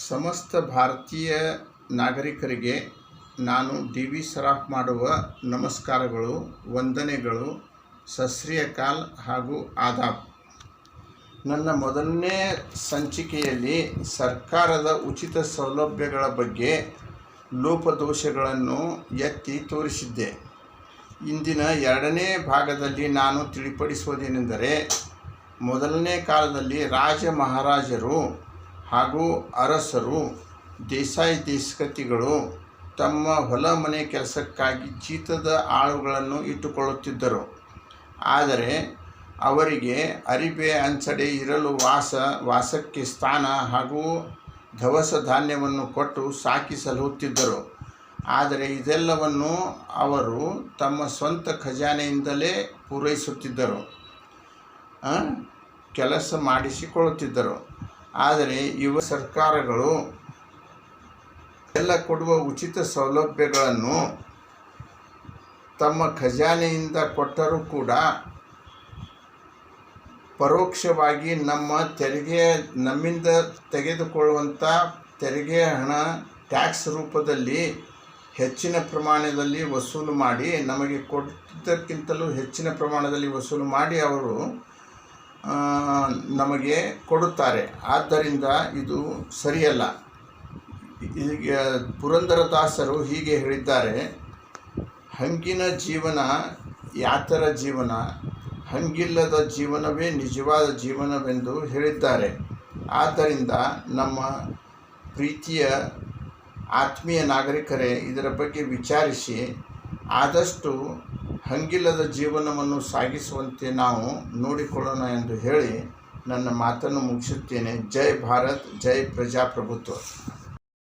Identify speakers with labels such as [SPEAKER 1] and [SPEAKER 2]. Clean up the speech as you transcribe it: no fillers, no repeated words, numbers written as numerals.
[SPEAKER 1] ಸಮಸ್ತ ಭಾರತೀಯ ನಾಗರಿಕರಿಗೆ ನಾನು ಡಿ.ವಿ. ಸರಾಫ್ ಮಾಡುವ ನಮಸ್ಕಾರಗಳು, ವಂದನೆಗಳು, ಸತ್ ಶ್ರೀ ಅಕಾಲ್ ಹಾಗೂ ಆದಾಬ್. ನನ್ನ ಮೊದಲನೇ ಸಂಚಿಕೆಯಲ್ಲಿ ಸರ್ಕಾರದ ಉಚಿತ ಸೌಲಭ್ಯಗಳ ಬಗ್ಗೆ ಲೋಪದೋಷಗಳನ್ನು ಎತ್ತಿ ತೋರಿಸಿದ್ದೆ. ಇಂದಿನ ಎರಡನೇ ಭಾಗದಲ್ಲಿ ನಾನು ತಿಳಿಪಡಿಸುವುದೇನೆಂದರೆ, ಮೊದಲನೇ ಕಾಲದಲ್ಲಿ ರಾಜ ಮಹಾರಾಜರು ಹಾಗೂ ಅರಸರು, ದೇಸಾಯಿ ದೇಶಕತಿಗಳು ತಮ್ಮ ಹೊಲ ಮನೆ ಕೆಲಸಕ್ಕಾಗಿ ಜೀತದ ಆಳುಗಳನ್ನು ಇಟ್ಟುಕೊಳ್ಳುತ್ತಿದ್ದರು. ಆದರೆ ಅವರಿಗೆ ಅರಿಬೆ ಅಂಚಡೆ ಇರಲು ವಾಸಕ್ಕೆ ಸ್ಥಾನ ಹಾಗೂ ದವಸ ಧಾನ್ಯವನ್ನು ಕೊಟ್ಟು ಸಾಕಿ ಸಲಹುತ್ತಿದ್ದರು. ಆದರೆ ಇದೆಲ್ಲವನ್ನು ಅವರು ತಮ್ಮ ಸ್ವಂತ ಖಜಾನೆಯಿಂದಲೇ ಪೂರೈಸುತ್ತಿದ್ದರು, ಕೆಲಸ ಮಾಡಿಸಿಕೊಳ್ಳುತ್ತಿದ್ದರು. ಆದರೆ ಸರ್ಕಾರಗಳು ಎಲ್ಲ ಕೊಡುವ ಉಚಿತ ಸೌಲಭ್ಯಗಳನ್ನು ತಮ್ಮ ಖಜಾನೆಯಿಂದ ಕೊಟ್ಟರೂ ಕೂಡ ಪರೋಕ್ಷವಾಗಿ ನಮ್ಮಿಂದ ತೆಗೆದುಕೊಳ್ಳುವಂಥ ತೆರಿಗೆ ಹಣ ಟ್ಯಾಕ್ಸ್ ರೂಪದಲ್ಲಿ ಹೆಚ್ಚಿನ ಪ್ರಮಾಣದಲ್ಲಿ ವಸೂಲು ಮಾಡಿ, ನಮಗೆ ಕೊಟ್ಟಿದ್ದಕ್ಕಿಂತಲೂ ಹೆಚ್ಚಿನ ಪ್ರಮಾಣದಲ್ಲಿ ವಸೂಲು ಮಾಡಿ ಅವರು ನಮಗೆ ಕೊಡುತ್ತಾರೆ. ಆದ್ದರಿಂದ ಇದು ಸರಿಯಲ್ಲ. ಈಗ ಪುರಂದರದಾಸರು ಹೀಗೆ ಹೇಳಿದ್ದಾರೆ: ಹಂಗಿನ ಜೀವನ ಯಾತರ ಜೀವನ, ಹಂಗಿಲ್ಲದ ಜೀವನವೇ ನಿಜವಾದ ಜೀವನವೆಂದು ಹೇಳಿದ್ದಾರೆ. ಆದ್ದರಿಂದ ನಮ್ಮ ಪ್ರೀತಿಯ ಆತ್ಮೀಯ ನಾಗರಿಕರೇ, ಇದರ ಬಗ್ಗೆ ವಿಚಾರಿಸಿ ಆದಷ್ಟು ಹಂಗಿಲ್ಲದ ಜೀವನವನ್ನು ಸಾಗಿಸುವಂತೆ ನಾವು ನೋಡಿಕೊಳ್ಳೋಣ ಎಂದು ಹೇಳಿ ನನ್ನ ಮಾತನ್ನು ಮುಗಿಸುತ್ತೇನೆ. ಜೈ ಭಾರತ್, ಜೈ ಪ್ರಜಾಪ್ರಭುತ್ವ.